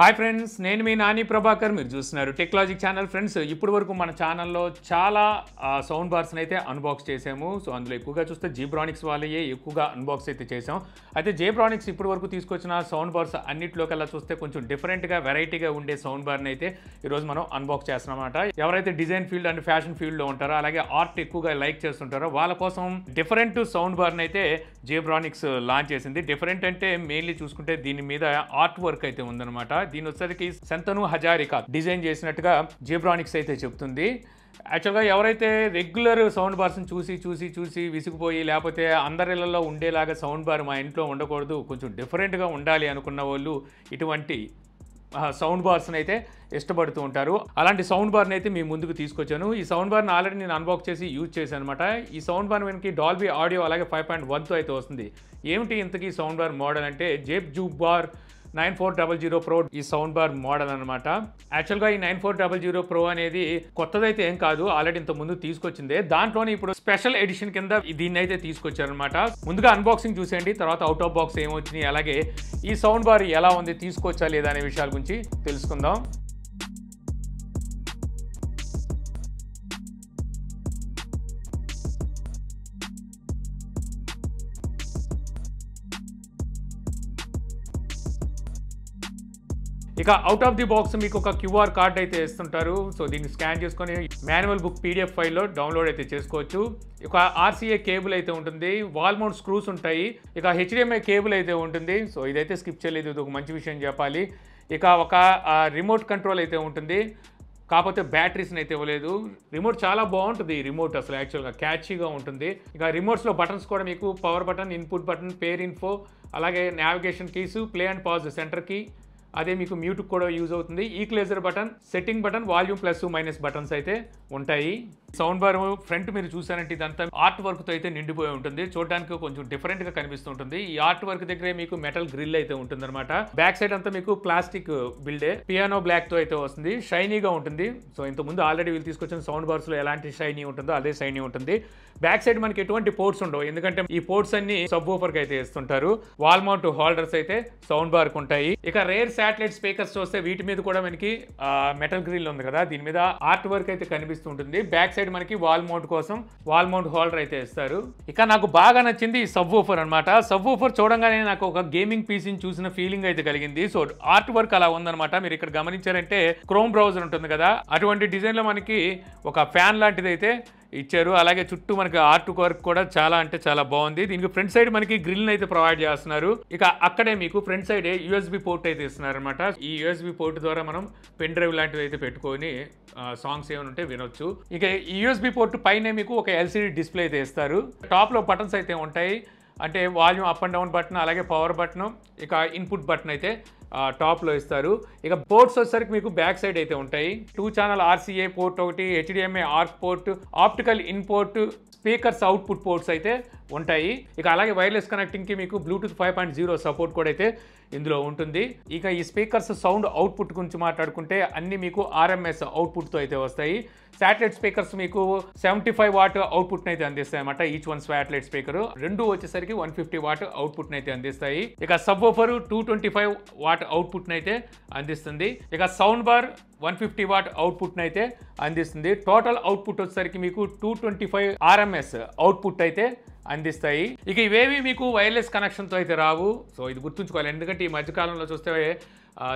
Hi friends, నేను మీ నాని ప్రభాకర్. మీరు చూస్తున్నారు టెక్లాజిక్ ఛానల్. ఫ్రెండ్స్, ఇప్పటి వరకు మన ఛానల్లో చాలా సౌండ్ బార్స్ని అయితే అన్బాక్స్ చేసాము. సో అందులో ఎక్కువగా చూస్తే జీబ్రానిక్స్ వాళ్ళే ఎక్కువగా అన్బాక్స్ అయితే చేసాం. అయితే జీబ్రానిక్స్ ఇప్పటి వరకు తీసుకొచ్చిన సౌండ్ బార్స్ అన్నింటిలోకల్లా చూస్తే కొంచెం డిఫరెంట్గా వెరైటీగా ఉండే సౌండ్ బార్ని అయితే ఈరోజు మనం అన్బాక్స్ చేస్తున్నాం అన్నమాట. ఎవరైతే డిజైన్ ఫీల్డ్ అండ్ ఫ్యాషన్ ఫీల్డ్లో ఉంటారో, అలాగే ఆర్ట్ ఎక్కువగా లైక్ చేస్తుంటారో వాళ్ళ కోసం డిఫరెంట్ సౌండ్ బార్ని అయితే జీబ్రానిక్స్ లాంచ్ చేసింది. డిఫరెంట్ అంటే మెయిన్లీ చూసుకుంటే దీని మీద ఆర్ట్ వర్క్ అయితే ఉందన్నమాట. దీని వచ్చేసరికి శంతను హజారికా డిజైన్ చేసినట్టుగా జీబ్రానిక్స్ అయితే చెప్తుంది. యాక్చువల్గా ఎవరైతే రెగ్యులర్ సౌండ్ బార్స్ని చూసి విసిగిపోయి, లేకపోతే అందరిళ్లలో ఉండేలాగా సౌండ్ బార్ మా ఇంట్లో ఉండకూడదు, కొంచెం డిఫరెంట్గా ఉండాలి అనుకున్న వాళ్ళు ఇటువంటి సౌండ్ బార్స్ని అయితే ఇష్టపడుతూ ఉంటారు. అలాంటి సౌండ్ బార్ని అయితే మీ ముందుకు తీసుకొచ్చాను. ఈ సౌండ్ బార్ని ఆల్రెడీ నేను అన్బాక్స్ చేసి యూజ్ చేశాను అనమాట. ఈ సౌండ్ బార్ మనకి డాల్బీ ఆడియో అలాగే 5.1తో అయితే వస్తుంది. ఏమిటి ఇంతకీ సౌండ్ బార్ మోడల్ అంటే జేబ్జూబార్ 9400 Pro ఈ సౌండ్ బార్ మోడల్ అనమాట. యాక్చువల్గా ఈ 9400 Pro అనేది కొత్తదైతే ఏం కాదు, ఆల్రెడీ ఇంత ముందు తీసుకొచ్చిందే. దాంట్లోనే ఇప్పుడు స్పెషల్ ఎడిషన్ కింద దీన్ని అయితే తీసుకొచ్చారనమాట. ముందుగా అన్బాక్సింగ్ చూసేయండి, తర్వాత అవుట్ ఆఫ్ బాక్స్ ఏమొచ్చినాయి, అలాగే ఈ సౌండ్ బార్ ఎలా ఉంది, తీసుకోవచ్చా లేదా అనే విషయాల గురించి తెలుసుకుందాం. ఇక అవుట్ ఆఫ్ ది బాక్స్ మీకు ఒక క్యూఆర్ కార్డ్ అయితే ఇస్తుంటారు. సో దీన్ని స్కాన్ చేసుకొని మాన్యువల్ బుక్ పీడిఎఫ్ ఫైల్లో డౌన్లోడ్ అయితే చేసుకోవచ్చు. ఇక ఆర్సీఏ కేబుల్ అయితే ఉంటుంది, వాల్ మౌంట్ స్క్రూస్ ఉంటాయి, ఇక హెచ్డిఎంఐ కేబుల్ అయితే ఉంటుంది. సో ఇదైతే స్కిప్ చేయలేదు, ఇది ఒక మంచి విషయం చెప్పాలి. ఇక ఒక రిమోట్ కంట్రోల్ అయితే ఉంటుంది, కాకపోతే బ్యాటరీస్ని అయితే ఇవ్వలేదు. రిమోట్ చాలా బాగుంటుంది, ఈ రిమోట్ అసలు యాక్చువల్గా క్యాచీగా ఉంటుంది. ఇక రిమోట్స్లో బటన్స్ కూడా మీకు power button, input button, pair info, అలాగే navigation keys, play and pause centre key, అదే మీకు మ్యూట్కి కూడా యూజ్ అవుతుంది. Equalizer button, setting button, volume plus minus buttons అయితే ఉంటాయి. సౌండ్ బార్ ఫ్రంట్ మీరు చూసారంటే ఇదంతా ఆర్ట్ వర్క్తో అయితే నిండిపోయి ఉంటుంది, చూడడానికి కొంచెం డిఫరెంట్గా కనిపిస్తుంటుంది. ఈ ఆర్ట్ వర్క్ దగ్గరే మీకు మెటల్ గ్రిల్ అయితే ఉంటుంది అనమాట. బ్యాక్ సైడ్ అంతా మీకు ప్లాస్టిక్ బిల్డే, పియానో బ్లాక్తో అయితే వస్తుంది, షైనీగా ఉంటుంది. సో ఇంతకుముందు ఆల్రెడీ వీళ్ళు తీసుకొచ్చిన సౌండ్ బార్స్లో ఎలాంటి షైనీ ఉంటుందో అదే షైనీ ఉంటుంది. బ్యాక్ సైడ్ మనకి ఎటువంటి పోర్ట్స్ ఉండవు, ఎందుకంటే ఈ పోర్ట్స్ అన్ని సబ్ వూఫర్కి అయితే ఇస్తుంటారు. వాల్ మౌంట్ హోల్డర్స్ అయితే సౌండ్ బార్కి ఉంటాయి. ఇక రేర్ శాటిలైట్ స్పీకర్స్ చూస్తే వీటి మీద కూడా మనకి మెటల్ గ్రిల్ ఉంది కదా, దీని మీద ఆర్ట్ వర్క్ అయితే కనిపిస్తుంటుంది. బ్యాక్ సైడ్ మనకి వాల్ మౌంట్ కోసం వాల్ మౌంట్ హోల్డర్ అయితే ఇస్తారు. ఇక నాకు బాగా నచ్చింది ఈ సబ్ వూఫర్ అనమాట. సబ్ వూఫర్ చూడంగానే నాకు ఒక గేమింగ్ పీసీని చూసిన ఫీలింగ్ అయితే కలిగింది. సో ఆర్ట్ వర్క్ అలా ఉందనమాట. మీరు ఇక్కడ గమనించారంటే క్రోమ్ బ్రౌజర్ ఉంటుంది కదా, అటువంటి డిజైన్ లో మనకి ఒక ఫ్యాన్ లాంటిది అయితే ఇచ్చారు. అలాగే చుట్టూ మనకి ఆర్ట్ వర్క్ కూడా చాలా అంటే చాలా బాగుంది. దీనికి ఫ్రంట్ సైడ్ మనకి గ్రిల్ అయితే ప్రొవైడ్ చేస్తున్నారు. ఇక అక్కడే మీకు ఫ్రంట్ సైడ్ యూఎస్బి పోర్ట్ అయితే ఇస్తున్నారు అనమాట. ఈ యూఎస్బి పోర్ట్ ద్వారా మనం పెన్ డ్రైవ్ లాంటివి అయితే పెట్టుకొని సాంగ్స్ ఏమైనా ఉంటే వినొచ్చు. ఇక ఈ యూఎస్బి పోర్ట్ పైన మీకు ఒక ఎల్సిడి డిస్ప్లే అయితే ఇస్తారు. టాప్ లో బటన్స్ అయితే ఉంటాయి, అంటే volume up and down button, అలాగే పవర్ బటన్, ఇక ఇన్పుట్ బటన్ అయితే టాప్లో ఇస్తారు. ఇక పోర్ట్స్ వచ్చేసరికి మీకు బ్యాక్ సైడ్ అయితే ఉంటాయి. 2 ఛానల్ ఆర్సీఏ పోర్ట్ ఒకటి, HDMI ARC port, optical input, speakers output ports అయితే ఉంటాయి. ఇక అలాగే వైర్లెస్ కనెక్టింగ్కి మీకు బ్లూటూత్ 5.0 సపోర్ట్ కూడా అయితే ఇందులో ఉంటుంది. ఇక ఈ స్పీకర్స్ సౌండ్ అవుట్పుట్ గురించి మాట్లాడుకుంటే అన్ని మీకు ఆర్ఎంఎస్ అవుట్పుట్తో అయితే వస్తాయి. శాటిలైట్ స్పీకర్స్ మీకు 75 వాట్ అవుట్పుట్ అయితే అందిస్తాయి అన్నమాట. ఈచ్ వన్ శాటిలైట్ స్పీకర్ రెండు వచ్చేసరికి 150 వాట్ అవుట్పుట్ అయితే అందిస్తాయి. ఇక సబ్ వూఫర్ 225 వాట్ అవుట్పుట్ అయితే అందిస్తుంది. ఇక సౌండ్ బార్ 150 వాట్ అవుట్పుట్ అయితే అందిస్తుంది. టోటల్ అవుట్పుట్ వచ్చేసరికి మీకు 225 ఆర్ఎంఎస్ అవుట్పుట్ అయితే అందిస్తాయి. ఇక ఇవేవి మీకు వైర్లెస్ కనెక్షన్తో అయితే రావు. సో ఇది గుర్తుంచుకోవాలి, ఎందుకంటే ఈ మధ్యకాలంలో చూస్తే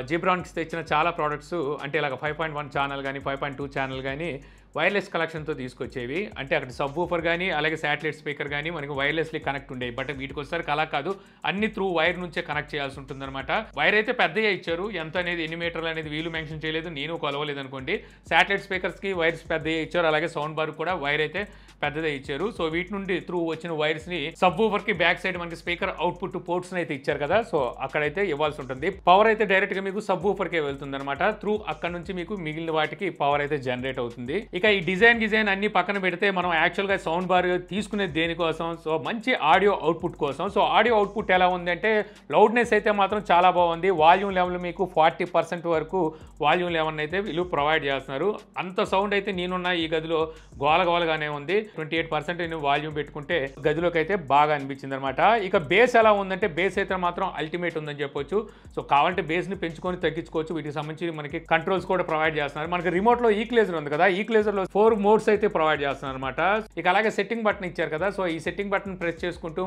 జీబ్రానిక్స్ తెచ్చిన చాలా ప్రోడక్ట్స్ అంటే ఇలాగ 5.1 ఛానల్ కానీ 5.2 ఛానల్ కానీ వైర్లెస్ కనెక్షన్తో తీసుకొచ్చేవి. అంటే అక్కడ సబ్ వూఫర్ కానీ అలాగే శాటిలైట్ స్పీకర్ కానీ మనకి వైర్లెస్లీ కనెక్ట్ ఉండేవి. బట్ వీటికి వచ్చేసరికి అలా కాదు, అన్ని త్రూ వైర్ నుంచే కనెక్ట్ చేయాల్సి ఉంటుందన్నమాట. వైర్ అయితే పెద్దగా ఇచ్చారు, ఎంత అనేది ఎన్ని మీటర్లు అనేది వీలు మెన్షన్ చేయలేదు, నేను కొలవలేదు అనుకోండి. శాటిలైట్ స్పీకర్స్కి వైర్స్ పెద్దగా ఇచ్చారు, అలాగే సౌండ్ బార్ కూడా వైర్ అయితే పెద్దదే ఇచ్చారు. సో వీటి నుండి త్రూ వచ్చిన వైర్స్ ని సబ్ వూఫర్ కి బ్యాక్ సైడ్ మనకి స్పీకర్ అవుట్పుట్ పోర్ట్స్ అయితే ఇచ్చారు కదా, సో అక్కడైతే ఇవ్వాల్సి ఉంటుంది. పవర్ అయితే డైరెక్ట్ గా మీకు సబ్ వూఫర్ కే వెళ్తుంది అనమాట. త్రూ అక్కడ నుంచి మీకు మిగిలిన వాటికి పవర్ అయితే జనరేట్ అవుతుంది. ఇక ఇక ఈ డిజైన్ అన్ని పక్కన పెడితే మనం యాక్చువల్గా సౌండ్ బార్ తీసుకునేది దేనికోసం, సో మంచి ఆడియో అవుట్పుట్ కోసం. సో ఆడియో అవుట్పుట్ ఎలా ఉంది అంటే లౌడ్నెస్ అయితే మాత్రం చాలా బాగుంది. వాల్యూమ్ లెవెల్ మీకు 40% వరకు వాల్యూమ్ లెవెల్ అయితే వీళ్ళు ప్రొవైడ్ చేస్తున్నారు. అంత సౌండ్ అయితే నేనున్న ఈ గదిలో గోలగానే ఉంది. 28% నేను వాల్యూమ్ పెట్టుకుంటే గదిలోకి అయితే బాగా అనిపించింది అనమాట. ఇక బేస్ ఎలా ఉందంటే బేస్ అయితే మాత్రం అల్టిమేట్ ఉందని చెప్పొచ్చు. సో కావాలంటే బేస్ని పెంచుకొని తగ్గించుకోవచ్చు. వీటికి సంబంధించి మనకి కంట్రోల్స్ కూడా ప్రొవైడ్ చేస్తున్నారు. మనకి రిమోట్లో ఈక్వలైజర్ ఉంది కదా, ఈక్వలైజర్లో 4 మోడ్స్ అయితే ప్రొవైడ్ చేస్తున్నారు అనమాట. ఇక అలాగే సెట్టింగ్ బటన్ ఇచ్చారు కదా, సో ఈ సెట్టింగ్ బటన్ ప్రెస్ చేసుకుంటూ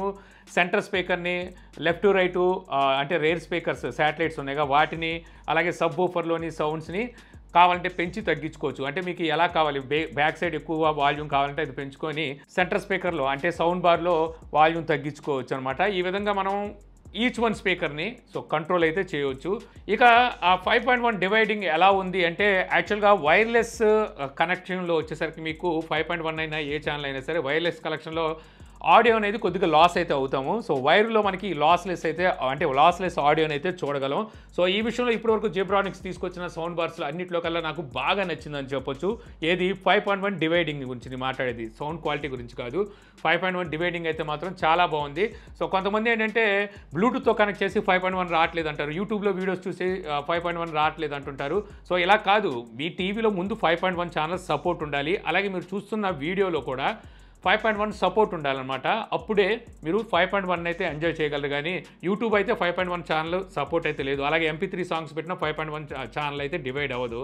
సెంటర్ స్పీకర్ని లెఫ్ట్ టు రైట్ అంటే రేర్ స్పీకర్స్ శాటిలైట్స్ ఉన్నాయిగా వాటిని, అలాగే సబ్ వూఫర్లోని సౌండ్స్ని కావాలంటే పెంచి తగ్గించుకోవచ్చు. అంటే మీకు ఎలా కావాలి, బ్యాక్ సైడ్ ఎక్కువ వాల్యూమ్ కావాలంటే అది పెంచుకొని సెంటర్ స్పీకర్లో అంటే సౌండ్ బార్లో వాల్యూమ్ తగ్గించుకోవచ్చు అనమాట. ఈ విధంగా మనం ఈచ్ వన్ స్పీకర్ని సో కంట్రోల్ అయితే చేయవచ్చు. ఇక ఆ 5.1 డివైడింగ్ ఎలా ఉంది అంటే యాక్చువల్గా వైర్లెస్ కనెక్షన్లో వచ్చేసరికి మీకు 5.1 అయినా ఏ ఛానల్ అయినా సరే వైర్లెస్ కనెక్షన్లో ఆడియో అనేది కొద్దిగా లాస్ అయితే అవుతాము. సో వైర్లో మనకి లాస్లెస్ అయితే అంటే లాస్లెస్ ఆడియోని అయితే చూడగలం. సో ఈ విషయంలో ఇప్పటివరకు జెబ్రానిక్స్ తీసుకొచ్చిన సౌండ్ బార్స్లో అన్నింటిలో కల్లా నాకు బాగా నచ్చిందని చెప్పొచ్చు. ఏది 5.1 డివైడింగ్ గురించి మాట్లాడేది, సౌండ్ క్వాలిటీ గురించి కాదు. 5.1 డివైడింగ్ అయితే మాత్రం చాలా బాగుంది. సో కొంతమంది ఏంటంటే బ్లూటూత్తో కనెక్ట్ చేసి 5.1 రావట్లేదు అంటారు, యూట్యూబ్లో వీడియోస్ చూసి 5.1 రావట్లేదు అంటుంటారు. సో ఇలా కాదు, మీ టీవీలో ముందు 5.1 ఛానల్ సపోర్ట్ ఉండాలి. అలాగే మీరు చూస్తున్న వీడియోలో కూడా 5.1 సపోర్ట్ ఉండాలన్నమాట. అప్పుడే మీరు 5.1 అయితే ఎంజాయ్ చేయగలరు. కానీ యూట్యూబ్ అయితే 5.1 ఛానల్ సపోర్ట్ అయితే లేదు. అలాగే MP3 సాంగ్స్ పెట్టిన 5.1 ఛానల్ అయితే డివైడ్ అవ్వదు.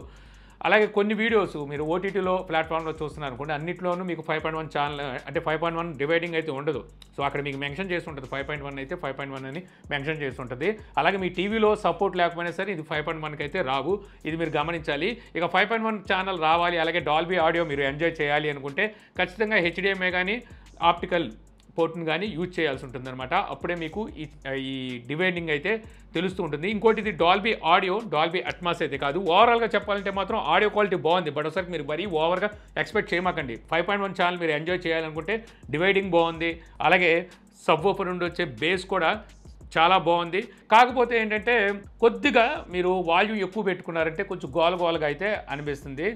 అలాగే కొన్ని వీడియోస్ మీరు ఓటీటీలో ప్లాట్ఫామ్లో చూస్తున్నారు అనుకోండి, అన్నింటిలోనూ మీకు 5.1 ఛానల్ అంటే 5.1 డివైడింగ్ అయితే ఉండదు. సో అక్కడ మీకు మెన్షన్ చేసి ఉంటుంది 5.1 అయితే 5.1 అని మెన్షన్ చేసి ఉంటుంది. అలాగే మీ టీవీలో సపోర్ట్ లేకపోయినా సరే ఇది 5.1కి అయితే రావు, ఇది మీరు గమనించాలి. ఇక 5.1 ఛానల్ రావాలి, అలాగే డాల్బీ ఆడియో మీరు ఎంజాయ్ చేయాలి అనుకుంటే ఖచ్చితంగా HDMI కానీ ఆప్టికల్ పోర్ట్ని కానీ యూజ్ చేయాల్సి ఉంటుంది అనమాట. అప్పుడే మీకు ఈ డివైడింగ్ అయితే తెలుస్తూ ఉంటుంది. ఇంకోటి ఇది డాల్బీ ఆడియో, డాల్బీ అట్మాస్ అయితే కాదు. ఓవరాల్గా చెప్పాలంటే మాత్రం ఆడియో క్వాలిటీ బాగుంది. బట్ ఒకసారి మీరు మరీ ఓవర్గా ఎక్స్పెక్ట్ చేయమాకండి. 5.1 ఛానల్ మీరు ఎంజాయ్ చేయాలనుకుంటే డివైడింగ్ బాగుంది, అలాగే సబ్ వూఫర్ నుండి వచ్చే బేస్ కూడా చాలా బాగుంది. కాకపోతే ఏంటంటే కొద్దిగా మీరు వాల్యూమ్ ఎక్కువ పెట్టుకున్నారంటే కొంచెం గోలగా అయితే అనిపిస్తుంది.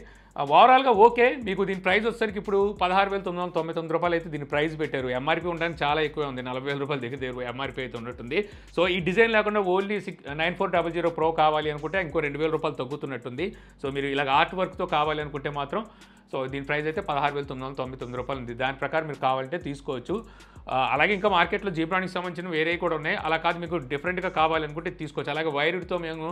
ఓవరాల్గా ఓకే. మీకు దీని ప్రైస్ వచ్చేసరికి ఇప్పుడు 16,999 రూపాయలు అయితే దీని ప్రైస్ పెట్టారు. ఎంఆర్పీ ఉండడానికి చాలా ఎక్కువే ఉంది, 40,000 రూపాయలు దగ్గర ఎంఆర్పీ అయితే ఉన్నట్టుంది. సో ఈ డిజైన్ లేకుండా ఓన్లీ 9400 ప్రో కావాలి అనుకుంటే ఇంకో 2,000 రూపాయలు తగ్గుతున్నట్టుంది. సో మీరు ఇలాగ ఆర్ట్ వర్క్తో కావాలి అనుకుంటే మాత్రం సో దీని ప్రైస్ అయితే 16,999 రూపాయలు ఉంది. దాని ప్రకారం మీరు కావాలంటే తీసుకోవచ్చు. అలాగే ఇంకా మార్కెట్లో జెబ్రానిక్స్ సంబంధించిన వేరే కూడా ఉన్నాయి. అలా కాదు మీకు డిఫరెంట్గా కావాలనుకుంటే తీసుకోవచ్చు. అలాగే వైర్డ్తో మేము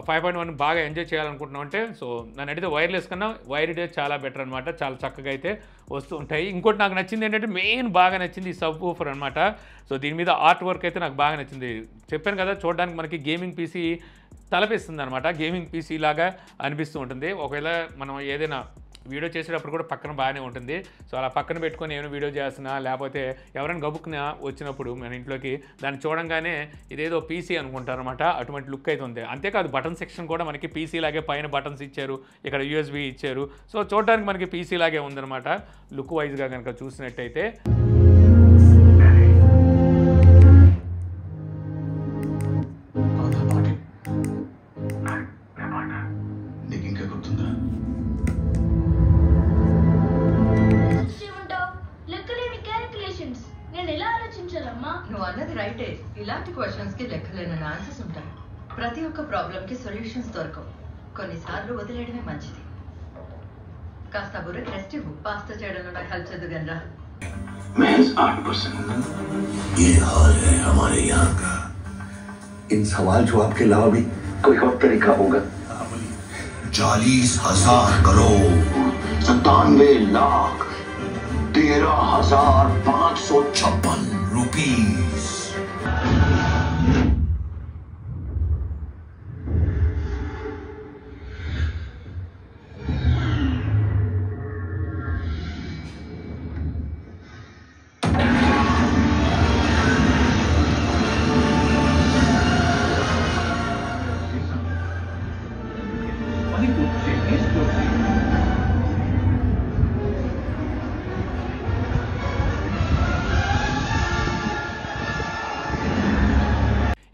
5.1 బాగా ఎంజాయ్ చేయాలనుకుంటున్నాం అంటే సో నన్ను అడిగితే వైర్లెస్ కన్నా వైర్డే చాలా బెటర్ అనమాట. చాలా చక్కగా అయితే వస్తూ ఉంటాయి. ఇంకోటి నాకు నచ్చింది ఏంటంటే మెయిన్ బాగా నచ్చింది ఈ సబ్ వూఫర్ అనమాట. సో దీని మీద ఆర్ట్ వర్క్ అయితే నాకు బాగా నచ్చింది. చెప్పాను కదా, చూడడానికి మనకి గేమింగ్ పీసీ తలపిస్తుంది అనమాట. గేమింగ్ పీసీ లాగా అనిపిస్తూ ఉంటుంది. ఒకవేళ మనం ఏదైనా వీడియో చేసేటప్పుడు కూడా పక్కన బాగానే ఉంటుంది. సో అలా పక్కన పెట్టుకొని ఏమైనా వీడియో చేస్తున్నా లేకపోతే ఎవరైనా గబుక్కున వచ్చినప్పుడు మన ఇంట్లోకి దాన్ని చూడంగానే ఇదేదో పీసీ అనుకుంటారనమాట. అటువంటి లుక్ అయితే ఉంది. అంతేకాదు బటన్ సెక్షన్ కూడా మనకి పీసీ లాగే పైన బటన్స్ ఇచ్చారు, ఇక్కడ USB ఇచ్చారు. సో చూడడానికి మనకి పీసీ లాగే ఉందన్నమాట లుక్ వైజ్గా కనుక చూసినట్టయితే. నువ్వు అన్నది రైటే. ఇలాంటి క్వశ్చన్స్ కి లెక్కలేని ఆన్సర్స్ ఉంటాయి. ప్రతి ఒక్క ప్రాబ్లం కి సొల్యూషన్స్ దొరకవు. కొన్నిసార్లు వదిలేయడమే మంచిది. కాస్త బుర్రకి రెస్ట్ ఇవ్వు. పాస్తా చేయడంలో నాకు హెల్ప్ చేద్దుగనరా. महज 8%। ये हाल है हमारे यहाँ का। इन सवाल जवाब के अलावा भी कोई और तरीका होगा? 40,000 करोड़ 97,13,556 रुपीस।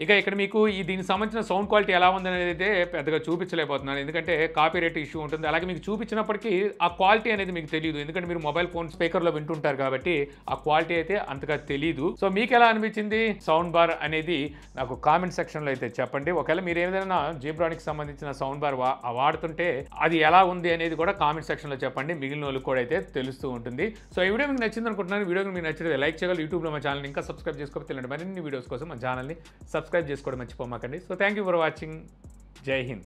ఇక ఇక్కడ మీకు దీనికి సంబంధించిన సౌండ్ క్వాలిటీ ఎలా ఉందనేది అయితే పెద్దగా చూపించలేకపోతున్నాను, ఎందుకంటే కాపీరైట్ ఇష్యూ ఉంటుంది. అలాగే మీకు చూపించినప్పటికీ ఆ క్వాలిటీ అనేది మీకు తెలియదు, ఎందుకంటే మీరు మొబైల్ ఫోన్ స్పీకర్లో వింటుంటారు కాబట్టి ఆ క్వాలిటీ అయితే అంతగా తెలియదు. సో మీకు ఎలా అనిపించింది సౌండ్ బార్ అనేది నాకు కామెంట్ సెక్షన్లో అయితే చెప్పండి. ఒకవేళ మీరు ఏదైనా జీబ్రానిక్స్ సంబంధించిన సౌండ్ బార్ వాడుతుంటే అది ఎలా ఉంది అనేది కూడా కామెంట్ సెక్షన్లో చెప్పండి, మిగిలిన వాళ్ళకి కూడా అయితే తెలుస్తూ ఉంటుంది. సో ఈ వీడియో మీకు నచ్చింది అనుకుంటున్నాను. వీడియో మీకు నచ్చితే లైక్ చేయగలరు. యూట్యూబ్లో మా ఛానల్ ఇంకా సబ్స్క్రైబ్ చేసుకోకపోతే ఇలాంటి మరిన్ని వీడియోస్ కోసం మా ఛానల్ని సబ్స్క్రైబ్ చేసుకోవడం మర్చిపోమాకండి. So thank you for watching. జై హింద్.